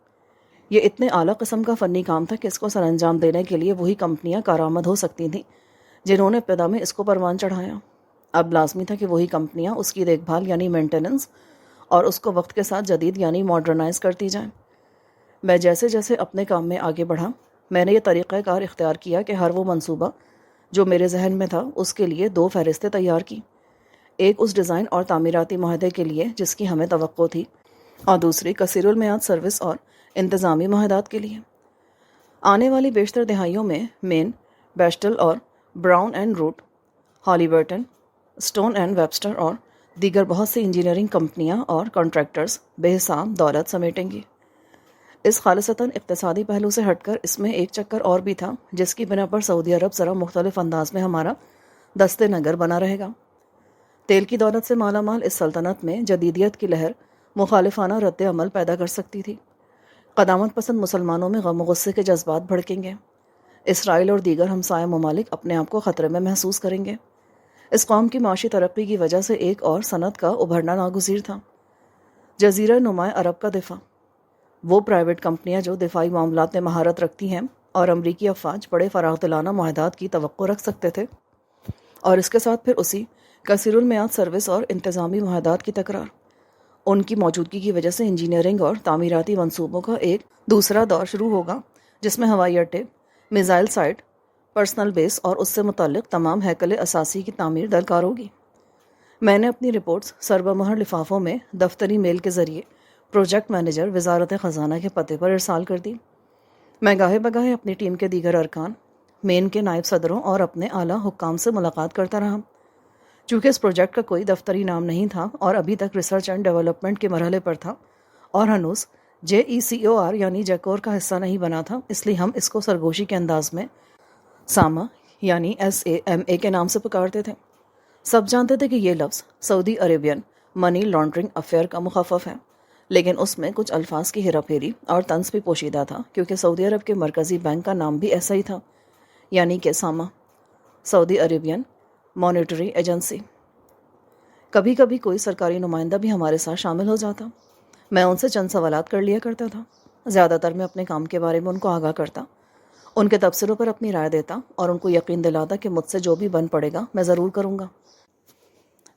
یہ اتنے اعلیٰ قسم کا فنی کام تھا کہ اس کو سر انجام دینے کے لیے وہی کمپنیاں کارآمد ہو سکتی تھیں جنہوں نے ابتدا میں اس کو پروان چڑھایا۔ اب لازمی تھا کہ وہی کمپنیاں اس کی دیکھ بھال یعنی مینٹیننس اور اس کو وقت کے ساتھ جدید یعنی ماڈرنائز کرتی جائیں۔ میں جیسے جیسے اپنے کام میں آگے بڑھا میں نے یہ طریقہ کار اختیار کیا کہ ہر وہ منصوبہ جو میرے ذہن میں تھا اس کے لیے 2 فہرستیں تیار کی۔ ایک اس ڈیزائن اور تعمیراتی معاہدے کے لیے جس کی ہمیں توقع تھی، اور دوسری کثیر المیعاد سروس اور انتظامی معاہدات کے لیے۔ آنے والی بیشتر دہائیوں میں مین، بیسٹل اور براؤن اینڈ روٹ، ہالی برٹن، اسٹون اینڈ ویبسٹر اور دیگر بہت سی انجینئرنگ کمپنیاں اور کنٹریکٹرز بے حساب دولت سمیٹیں گی۔ اس خالصتاً اقتصادی پہلو سے ہٹ کر اس میں ایک چکر اور بھی تھا جس کی بنا پر سعودی عرب ذرا مختلف انداز میں ہمارا دست نگر بنا رہے گا۔ تیل کی دولت سے مالا مال اس سلطنت میں جدیدیت کی لہر مخالفانہ رد عمل پیدا کر سکتی تھی۔ قدامت پسند مسلمانوں میں غم و غصے کے جذبات بھڑکیں گے۔ اسرائیل اور دیگر ہمسایہ ممالک اپنے آپ کو خطرے میں محسوس کریں گے۔ اس قوم کی معاشی ترقی کی وجہ سے ایک اور صنعت کا ابھرنا ناگزیر تھا، جزیرہ نماں عرب کا دفاع۔ وہ پرائیویٹ کمپنیاں جو دفاعی معاملات میں مہارت رکھتی ہیں اور امریکی افواج بڑے فراغ دلانہ معاہدات کی توقع رکھ سکتے تھے، اور اس کے ساتھ پھر اسی کثیر المیعاد سروس اور انتظامی معاہدات کی تکرار۔ ان کی موجودگی کی وجہ سے انجینئرنگ اور تعمیراتی منصوبوں کا ایک دوسرا دور شروع ہوگا جس میں ہوائی اڈے، میزائل سائٹ، پرسنل بیس اور اس سے متعلق تمام ہیکل اساسی کی تعمیر درکار ہوگی۔ میں نے اپنی رپورٹس سربمہر لفافوں میں دفتری میل کے ذریعے پروجیکٹ مینیجر وزارت خزانہ کے پتے پر ارسال کر دی۔ میں گاہے بگاہے اپنی ٹیم کے دیگر ارکان، مین کے نائب صدروں اور اپنے اعلیٰ حکام سے ملاقات کرتا رہا۔ چونکہ اس پروجیکٹ کا کوئی دفتری نام نہیں تھا اور ابھی تک ریسرچ اینڈ ڈیولپمنٹ کے مرحلے پر تھا اور ہنوز JECOR یعنی جیکور کا حصہ نہیں بنا تھا، اس لیے ہم اس کو سرگوشی کے انداز میں ساما یعنی SAMA کے نام سے پکارتے تھے۔ سب جانتے تھے کہ یہ لفظ سعودی عربین منی لانڈرنگ افیئر کا مخفف ہے، لیکن اس میں کچھ الفاظ کی ہیرا پھیری اور طنز بھی پوشیدہ تھا، کیونکہ سعودی عرب کے مرکزی بینک کا نام بھی ایسا ہی تھا، یعنی کہ ساما، سعودی عربین مانیٹری ایجنسی۔ کبھی کبھی کوئی سرکاری نمائندہ بھی ہمارے ساتھ شامل ہو جاتا۔ میں ان سے چند سوالات کر لیا کرتا تھا۔ زیادہ تر میں اپنے کام کے بارے میں ان کو آگاہ کرتا، ان کے تبصروں پر اپنی رائے دیتا اور ان کو یقین دلاتا کہ مجھ سے جو بھی بن پڑے گا میں ضرور کروں گا۔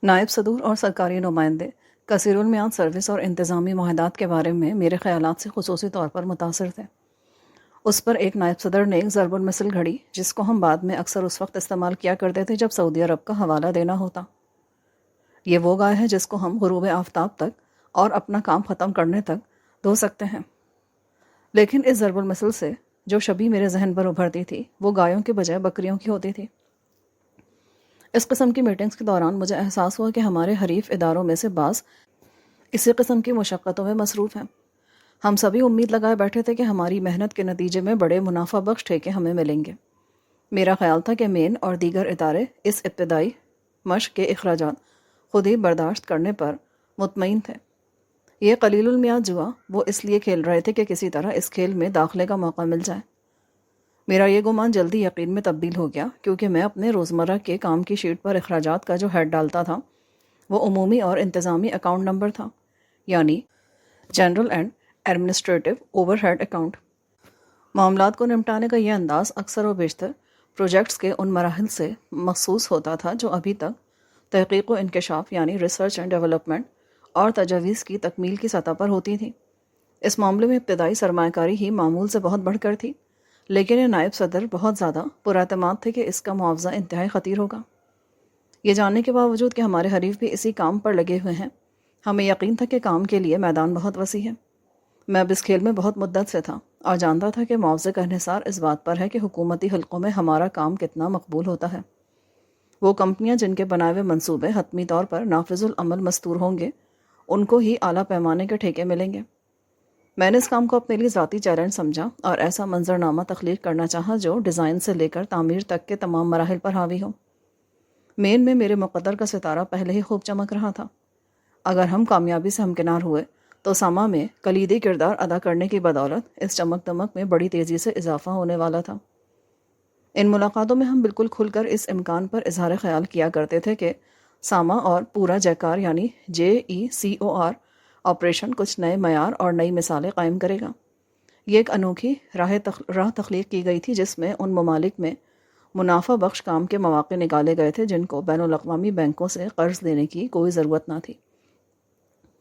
نائب صدور اور سرکاری نمائندے کثیر المیعاد سروس اور انتظامی معاہدات کے بارے میں میرے خیالات سے خصوصی طور پر متاثر تھے۔ اس پر ایک نائب صدر نے ایک ضرب المثل گھڑی، جس کو ہم بعد میں اکثر اس وقت استعمال کیا کرتے تھے جب سعودی عرب کا حوالہ دینا ہوتا۔ یہ وہ گائے ہے جس کو ہم غروب آفتاب تک اور اپنا کام ختم کرنے تک دھو سکتے ہیں۔ لیکن اس ضرب المثل سے جو شبیہ میرے ذہن پر ابھرتی تھی وہ گایوں کے بجائے بکریوں کی ہوتی تھی۔ اس قسم کی میٹنگز کے دوران مجھے احساس ہوا کہ ہمارے حریف اداروں میں سے بعض اسی قسم کی مشقتوں میں مصروف ہیں۔ ہم سبھی امید لگائے بیٹھے تھے کہ ہماری محنت کے نتیجے میں بڑے منافع بخش ٹھیکے ہمیں ملیں گے۔ میرا خیال تھا کہ مین اور دیگر ادارے اس ابتدائی مشق کے اخراجات خود ہی برداشت کرنے پر مطمئن تھے۔ یہ قلیل المیعاد جوا وہ اس لیے کھیل رہے تھے کہ کسی طرح اس کھیل میں داخلے کا موقع مل جائے۔ میرا یہ گمان جلدی یقین میں تبدیل ہو گیا، کیونکہ میں اپنے روزمرہ کے کام کی شیٹ پر اخراجات کا جو ہیڈ ڈالتا تھا وہ عمومی اور انتظامی اکاؤنٹ نمبر تھا، یعنی general and administrative overhead account. معاملات کو نمٹانے کا یہ انداز اکثر و بیشتر پروجیکٹس کے ان مراحل سے مخصوص ہوتا تھا جو ابھی تک تحقیق و انکشاف یعنی ریسرچ اینڈ ڈیولپمنٹ اور تجاویز کی تکمیل کی سطح پر ہوتی تھی۔ اس معاملے میں ابتدائی سرمایہ کاری ہی معمول سے بہت بڑھ کر تھی، لیکن یہ نائب صدر بہت زیادہ پراعتماد تھے کہ اس کا معاوضہ انتہائی خطیر ہوگا۔ یہ جاننے کے باوجود کہ ہمارے حریف بھی اسی کام پر لگے ہوئے ہیں، ہمیں یقین تھا کہ کام کے لیے میدان بہت وسیع ہے۔ میں اب اس کھیل میں بہت مدت سے تھا اور جانتا تھا کہ معاوضے کا انحصار اس بات پر ہے کہ حکومتی حلقوں میں ہمارا کام کتنا مقبول ہوتا ہے۔ وہ کمپنیاں جن کے بنائے ہوئے منصوبے حتمی طور پر نافذ العمل مستور ہوں گے، ان کو ہی اعلیٰ پیمانے کے ٹھیکے ملیں گے۔ میں نے اس کام کو اپنے لیے ذاتی چیلنج سمجھا اور ایسا منظرنامہ تخلیق کرنا چاہا جو ڈیزائن سے لے کر تعمیر تک کے تمام مراحل پر حاوی ہو۔ مین میں میرے مقدر کا ستارہ پہلے ہی خوب چمک رہا تھا۔ اگر ہم کامیابی سے ہمکنار ہوئے تو ساما میں کلیدی کردار ادا کرنے کی بدولت اس چمک دمک میں بڑی تیزی سے اضافہ ہونے والا تھا۔ ان ملاقاتوں میں ہم بالکل کھل کر اس امکان پر اظہار خیال کیا کرتے تھے کہ ساما اور پورا جیکار یعنی JECOR آپریشن کچھ نئے معیار اور نئی مثالیں قائم کرے گا۔ یہ ایک انوکھی راہ تخلیق کی گئی تھی جس میں ان ممالک میں منافع بخش کام کے مواقع نکالے گئے تھے جن کو بین الاقوامی بینکوں سے قرض دینے کی کوئی ضرورت نہ تھی۔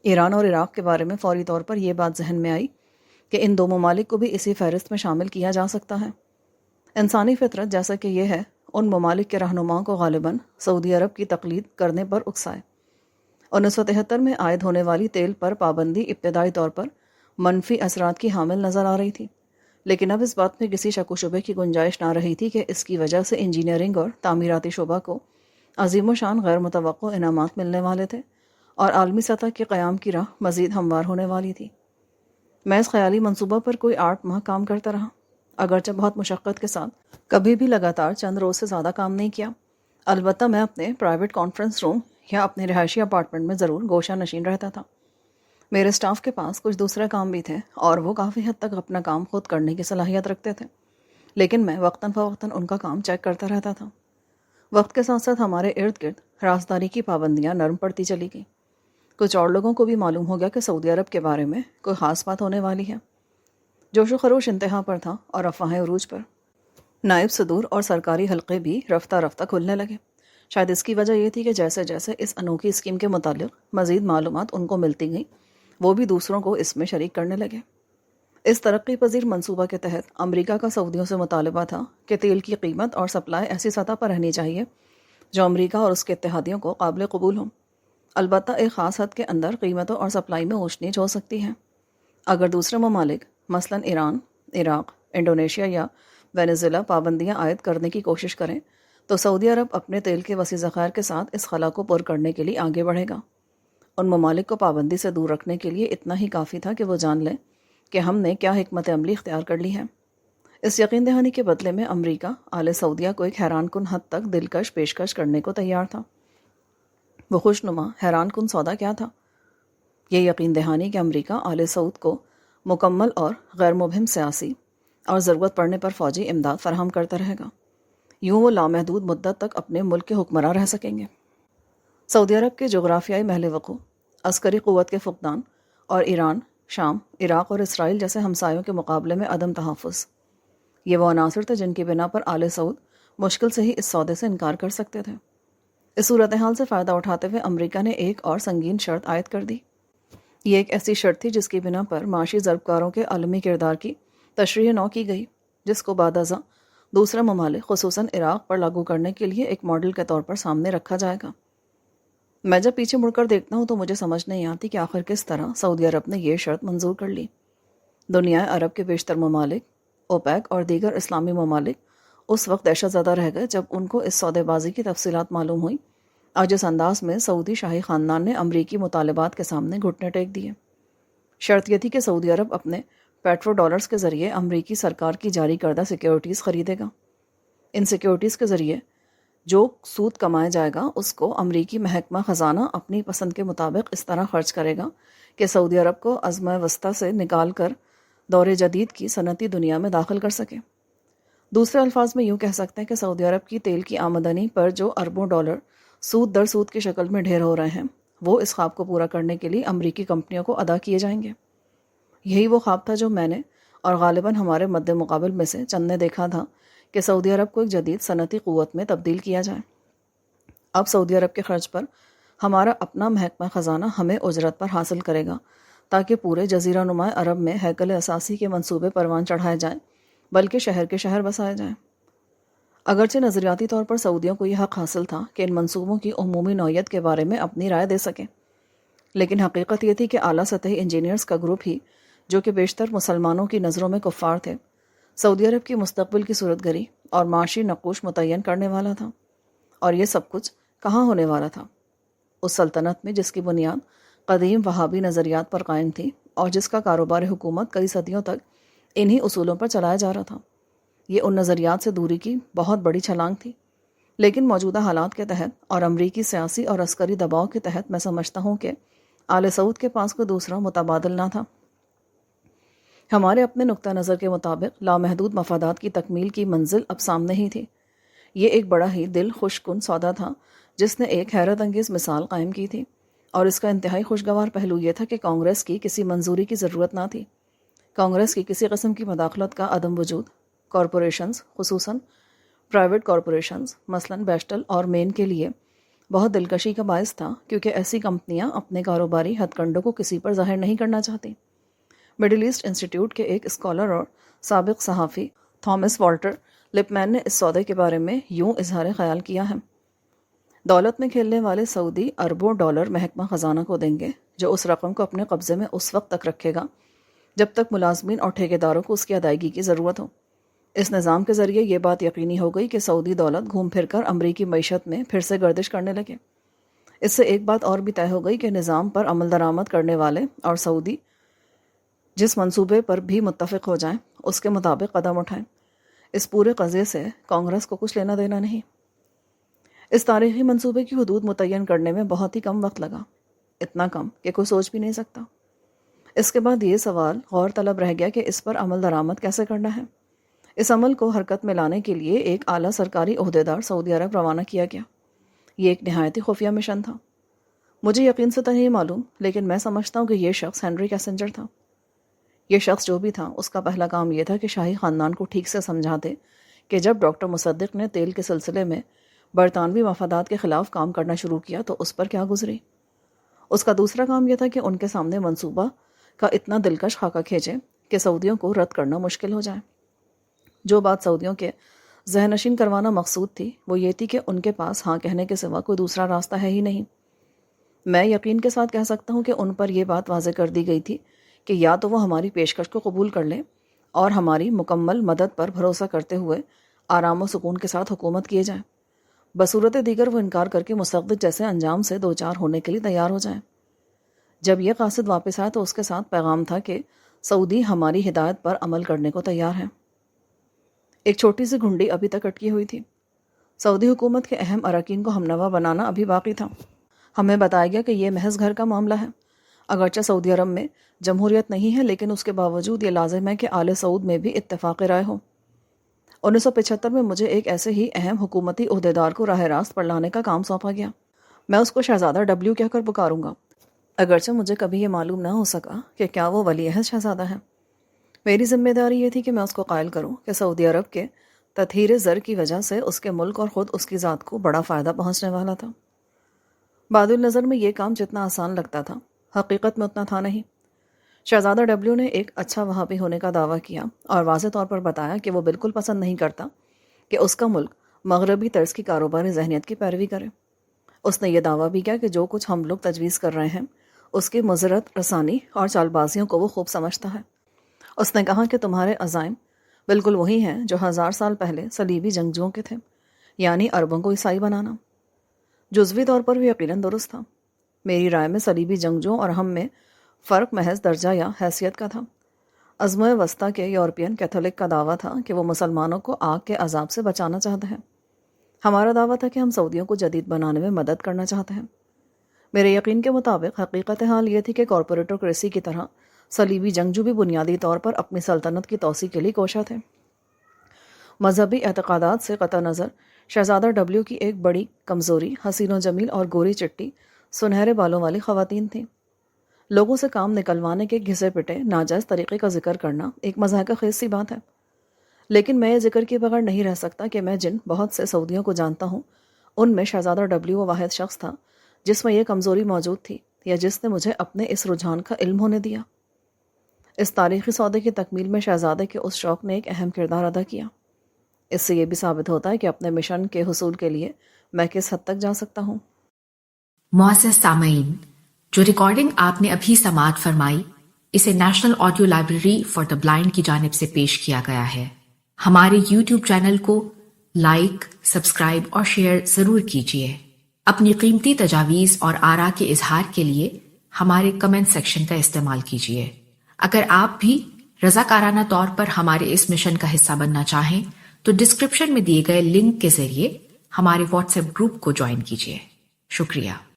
ایران اور عراق کے بارے میں فوری طور پر یہ بات ذہن میں آئی کہ ان دو ممالک کو بھی اسی فہرست میں شامل کیا جا سکتا ہے۔ انسانی فطرت جیسا کہ یہ ہے ان ممالک کے رہنماؤں کو غالباً سعودی عرب کی تقلید کرنے پر اکسائے۔ 1973 میں عائد ہونے والی تیل پر پابندی ابتدائی طور پر منفی اثرات کی حامل نظر آ رہی تھی، لیکن اب اس بات میں کسی شک و شبے کی گنجائش نہ رہی تھی کہ اس کی وجہ سے انجینئرنگ اور تعمیراتی شعبہ کو عظیم و شان غیر متوقع انعامات ملنے والے تھے اور عالمی سطح کے قیام کی راہ مزید ہموار ہونے والی تھی۔ میں اس خیالی منصوبہ پر کوئی 8 ماہ کام کرتا رہا، اگرچہ بہت مشقت کے ساتھ، کبھی بھی لگاتار چند روز سے زیادہ کام نہیں کیا۔ البتہ میں اپنے پرائیویٹ کانفرنس روم یا اپنے رہائشی اپارٹمنٹ میں ضرور گوشہ نشین رہتا تھا۔ میرے سٹاف کے پاس کچھ دوسرے کام بھی تھے اور وہ کافی حد تک اپنا کام خود کرنے کی صلاحیت رکھتے تھے، لیکن میں وقتاً فوقتاً ان کا کام چیک کرتا رہتا تھا۔ وقت کے ساتھ ساتھ ہمارے ارد گرد رازداری کی پابندیاں نرم پڑتی چلی گئیں۔ کچھ اور لوگوں کو بھی معلوم ہو گیا کہ سعودی عرب کے بارے میں کوئی خاص بات ہونے والی ہے۔ جوش و خروش انتہا پر تھا اور افواہیں عروج پر۔ نائب صدور اور سرکاری حلقے بھی رفتہ رفتہ کھلنے لگے۔ شاید اس کی وجہ یہ تھی کہ جیسے جیسے اس انوکھی اسکیم کے متعلق مزید معلومات ان کو ملتی گئیں، وہ بھی دوسروں کو اس میں شریک کرنے لگے۔ اس ترقی پذیر منصوبہ کے تحت امریکہ کا سعودیوں سے مطالبہ تھا کہ تیل کی قیمت اور سپلائی ایسی سطح پر رہنی چاہیے جو امریکہ اور اس کے اتحادیوں کو قابل قبول ہو۔ البتہ ایک خاص حد کے اندر قیمتوں اور سپلائی میں اونچ نیچ ہو سکتی ہے۔ اگر دوسرے ممالک مثلاً ایران، عراق، انڈونیشیا یا وینیزویلا پابندیاں عائد کرنے کی کوشش کریں تو سعودی عرب اپنے تیل کے وسیع ذخائر کے ساتھ اس خلا کو پر کرنے کے لیے آگے بڑھے گا۔ ان ممالک کو پابندی سے دور رکھنے کے لیے اتنا ہی کافی تھا کہ وہ جان لیں کہ ہم نے کیا حکمت عملی اختیار کر لی ہے۔ اس یقین دہانی کے بدلے میں امریکہ آل سعودیہ کو ایک حیران کن حد تک دلکش پیشکش کرنے کو تیار تھا۔ وہ خوشنما حیران کن سودا کیا تھا؟ یہ یقین دہانی کہ امریکہ آل سعود کو مکمل اور غیر مبہم سیاسی اور ضرورت پڑنے پر فوجی امداد فراہم کرتا رہے گا۔ یوں وہ لامحدود مدت تک اپنے ملک کے حکمراں رہ سکیں گے۔ سعودی عرب کے جغرافیائی محل وقوع، عسکری قوت کے فقدان اور ایران، شام، عراق اور اسرائیل جیسے ہمسایوں کے مقابلے میں عدم تحفظ، یہ وہ عناصر تھے جن کی بنا پر آل سعود مشکل سے ہی اس سودے سے انکار کر سکتے تھے۔ اس صورتحال سے فائدہ اٹھاتے ہوئے امریکہ نے ایک اور سنگین شرط عائد کر دی۔ یہ ایک ایسی شرط تھی جس کی بنا پر معاشی ضربکاروں کے عالمی کردار کی تشریح نو کی گئی، جس کو بعد ازاں دوسرے ممالک خصوصاً عراق پر لاگو کرنے کے لیے ایک ماڈل کے طور پر سامنے رکھا جائے گا۔ میں جب پیچھے مڑ کر دیکھتا ہوں تو مجھے سمجھ نہیں آتی کہ آخر کس طرح سعودی عرب نے یہ شرط منظور کر لی۔ دنیا عرب کے بیشتر ممالک، اوپیک اور دیگر اسلامی ممالک اس وقت دہشت زدہ رہ گئے جب ان کو اس سودے بازی کی تفصیلات معلوم ہوئیں اور جس انداز میں سعودی شاہی خاندان نے امریکی مطالبات کے سامنے گھٹنے ٹیک دیے۔ شرط یہ تھی کہ سعودی عرب اپنے پیٹرو ڈالرز کے ذریعے امریکی سرکار کی جاری کردہ سیکیورٹیز خریدے گا۔ ان سیکیورٹیز کے ذریعے جو سود کمایا جائے گا اس کو امریکی محکمہ خزانہ اپنی پسند کے مطابق اس طرح خرچ کرے گا کہ سعودی عرب کو عظمۂ وسطیٰ سے نکال کر دور جدید کی صنعتی دنیا میں داخل کر سکے۔ دوسرے الفاظ میں یوں کہہ سکتے ہیں کہ سعودی عرب کی تیل کی آمدنی پر جو اربوں ڈالر سود در سود کی شکل میں ڈھیر ہو رہے ہیں، وہ اس خواب کو پورا کرنے کے لیے امریکی کمپنیوں کو ادا کیے جائیں گے۔ یہی وہ خواب تھا جو میں نے اور غالباً ہمارے مد مقابل میں سے چند نے دیکھا تھا کہ سعودی عرب کو ایک جدید صنعتی قوت میں تبدیل کیا جائے۔ اب سعودی عرب کے خرچ پر ہمارا اپنا محکمہ خزانہ ہمیں اجرت پر حاصل کرے گا تاکہ پورے جزیرہ نما عرب میں ہیکل اساسی کے منصوبے پروان چڑھائے جائیں، بلکہ شہر کے شہر بسائے جائیں۔ اگرچہ نظریاتی طور پر سعودیوں کو یہ حق حاصل تھا کہ ان منصوبوں کی عمومی نوعیت کے بارے میں اپنی رائے دے سکیں، لیکن حقیقت یہ تھی کہ اعلیٰ سطحی انجینئرز کا گروپ ہی، جو کہ بیشتر مسلمانوں کی نظروں میں کفار تھے، سعودی عرب کی مستقبل کی صورت گری اور معاشی نقوش متعین کرنے والا تھا۔ اور یہ سب کچھ کہاں ہونے والا تھا؟ اس سلطنت میں جس کی بنیاد قدیم وہابی نظریات پر قائم تھی اور جس کا کاروبار حکومت کئی صدیوں تک انہی اصولوں پر چلایا جا رہا تھا۔ یہ ان نظریات سے دوری کی بہت بڑی چھلانگ تھی، لیکن موجودہ حالات کے تحت اور امریکی سیاسی اور عسکری دباؤ کے تحت میں سمجھتا ہوں کہ آل سعود کے پاس کوئی دوسرا متبادل نہ تھا۔ ہمارے اپنے نقطہ نظر کے مطابق لامحدود مفادات کی تکمیل کی منزل اب سامنے ہی تھی۔ یہ ایک بڑا ہی دل خوش کن سودا تھا جس نے ایک حیرت انگیز مثال قائم کی تھی، اور اس کا انتہائی خوشگوار پہلو یہ تھا کہ کانگریس کی کسی منظوری کی ضرورت نہ تھی۔ کانگریس کی کسی قسم کی مداخلت کا عدم وجود کارپوریشنز، خصوصاً پرائیویٹ کارپوریشنز مثلاً بیسٹل اور مین کے لیے بہت دلکشی کا باعث تھا، کیونکہ ایسی کمپنیاں اپنے کاروباری ہتھ کنڈوں کو کسی پر ظاہر نہیں کرنا چاہتی۔ مڈل ایسٹ انسٹیٹیوٹ کے ایک اسکالر اور سابق صحافی تھامس والٹر لپمین نے اس سودے کے بارے میں یوں اظہار خیال کیا ہے: دولت میں کھیلنے والے سعودی اربوں ڈالر محکمہ خزانہ کو دیں گے، جو اس رقم کو اپنے قبضے میں اس وقت تک رکھے گا جب تک ملازمین اور ٹھیکیداروں کو اس کی ادائیگی کی ضرورت ہو۔ اس نظام کے ذریعے یہ بات یقینی ہو گئی کہ سعودی دولت گھوم پھر کر امریکی معیشت میں پھر سے گردش کرنے لگے۔ اس سے ایک بات اور بھی طے ہو گئی کہ نظام پر عمل درآمد کرنے والے اور سعودی جس منصوبے پر بھی متفق ہو جائیں اس کے مطابق قدم اٹھائیں۔ اس پورے قضیے سے کانگریس کو کچھ لینا دینا نہیں۔ اس تاریخی منصوبے کی حدود متعین کرنے میں بہت ہی کم وقت لگا، اتنا کم کہ کوئی سوچ بھی نہیں سکتا۔ اس کے بعد یہ سوال غور طلب رہ گیا کہ اس پر عمل درآمد کیسے کرنا ہے۔ اس عمل کو حرکت میں لانے کے لیے ایک اعلیٰ سرکاری عہدیدار سعودی عرب روانہ کیا گیا۔ یہ ایک نہایت ہی خفیہ مشن تھا۔ مجھے یقین سے تو نہیں معلوم، لیکن میں سمجھتا ہوں کہ یہ شخص ہنری کیسنجر تھا۔ یہ شخص جو بھی تھا، اس کا پہلا کام یہ تھا کہ شاہی خاندان کو ٹھیک سے سمجھا دے کہ جب ڈاکٹر مصدق نے تیل کے سلسلے میں برطانوی مفادات کے خلاف کام کرنا شروع کیا تو اس پر کیا گزری۔ اس کا دوسرا کام یہ تھا کہ ان کے سامنے منصوبہ کا اتنا دلکش خاکہ کھینچے کہ سعودیوں کو رد کرنا مشکل ہو جائے۔ جو بات سعودیوں کے ذہن نشین کروانا مقصود تھی وہ یہ تھی کہ ان کے پاس ہاں کہنے کے سوا کوئی دوسرا راستہ ہے ہی نہیں۔ میں یقین کے ساتھ کہہ سکتا ہوں کہ ان پر یہ بات واضح کر دی گئی تھی کہ یا تو وہ ہماری پیشکش کو قبول کر لیں اور ہماری مکمل مدد پر بھروسہ کرتے ہوئے آرام و سکون کے ساتھ حکومت کیے جائیں، بصورت دیگر وہ انکار کر کے مستقبل جیسے انجام سے دوچار ہونے کے لیے تیار ہو جائیں۔ جب یہ قاصد واپس آیا تو اس کے ساتھ پیغام تھا کہ سعودی ہماری ہدایت پر عمل کرنے کو تیار ہیں۔ ایک چھوٹی سی گھنڈی ابھی تک اٹکی ہوئی تھی۔ سعودی حکومت کے اہم اراکین کو ہمنوا بنانا ابھی باقی تھا۔ ہمیں بتایا گیا کہ یہ محض گھر کا معاملہ ہے۔ اگرچہ سعودی عرب میں جمہوریت نہیں ہے، لیکن اس کے باوجود یہ لازم ہے کہ آل سعود میں بھی اتفاق رائے ہو۔ 1975 میں مجھے ایک ایسے ہی اہم حکومتی عہدیدار کو راہ راست پر لانے کا کام سونپا گیا۔ میں اس کو شہزادہ ڈبلیو کہہ کر پکاروں گا، اگرچہ مجھے کبھی یہ معلوم نہ ہو سکا کہ کیا وہ ولی عہد شہزادہ ہے۔ میری ذمہ داری یہ تھی کہ میں اس کو قائل کروں کہ سعودی عرب کے تطہیر زر کی وجہ سے اس کے ملک اور خود اس کی ذات کو بڑا فائدہ پہنچنے والا تھا۔ بعد النظر میں یہ کام جتنا آسان لگتا تھا، حقیقت میں اتنا تھا نہیں۔ شہزادہ ڈبلیو نے ایک اچھا وہابی ہونے کا دعویٰ کیا اور واضح طور پر بتایا کہ وہ بالکل پسند نہیں کرتا کہ اس کا ملک مغربی طرز کی کاروباری ذہنیت کی پیروی کرے۔ اس نے یہ دعویٰ بھی کیا کہ جو کچھ ہم لوگ تجویز کر رہے ہیں اس کی مضرت رسانی اور چال بازیوں کو وہ خوب سمجھتا ہے۔ اس نے کہا کہ تمہارے عزائم بالکل وہی ہیں جو 1000 سال پہلے صلیبی جنگجوؤں کے تھے، یعنی عربوں کو عیسائی بنانا۔ جزوی طور پر بھی یقیناً درست تھا۔ میری رائے میں صلیبی جنگجوؤں اور ہم میں فرق محض درجہ یا حیثیت کا تھا۔ عظم وسطیٰ کے یورپین کیتھولک کا دعویٰ تھا کہ وہ مسلمانوں کو آگ کے عذاب سے بچانا چاہتے ہیں۔ ہمارا دعویٰ تھا کہ ہم سعودیوں کو جدید بنانے میں مدد کرنا چاہتے ہیں۔ میرے یقین کے مطابق حقیقت حال یہ تھی کہ کارپوریٹوکریسی کی طرح صلیبی جنگجو بھی بنیادی طور پر اپنی سلطنت کی توسیع کے لیے کوشاں تھے۔ مذہبی اعتقادات سے قطع نظر شہزادہ ڈبلیو کی ایک بڑی کمزوری حسین و جمیل اور گوری چٹی سنہرے بالوں والی خواتین تھیں۔ لوگوں سے کام نکلوانے کے گھسے پٹے ناجائز طریقے کا ذکر کرنا ایک مضحکہ خیز سی بات ہے، لیکن میں یہ ذکر کیے بغیر نہیں رہ سکتا کہ میں جن بہت سے سعودیوں کو جانتا ہوں ان میں شہزادہ ڈبلیو وہ واحد شخص تھا جس میں یہ کمزوری موجود تھی یا جس نے مجھے اپنے اس رجحان کا علم ہونے دیا۔ اس تاریخی سودے کی تکمیل میں شہزادے کے اس شوق نے ایک اہم کردار ادا کیا۔ اس سے یہ بھی ثابت ہوتا ہے کہ اپنے مشن کے حصول کے لیے میں کس حد تک جا سکتا ہوں۔ معزز سامعین، جو ریکارڈنگ آپ نے ابھی سماعت فرمائی اسے national audio library for the blind کی جانب سے پیش کیا گیا ہے۔ ہمارے یوٹیوب چینل کو لائک، سبسکرائب اور شیئر ضرور کیجیے۔ اپنی قیمتی تجاویز اور آراء کے اظہار کے لیے ہمارے کمنٹ سیکشن کا استعمال کیجیے۔ اگر آپ بھی رضاکارانہ طور پر ہمارے اس مشن کا حصہ بننا چاہیں تو ڈسکرپشن میں دیے گئے لنک کے ذریعے ہمارے واٹس ایپ گروپ کو جوائن کیجیے۔ شکریہ۔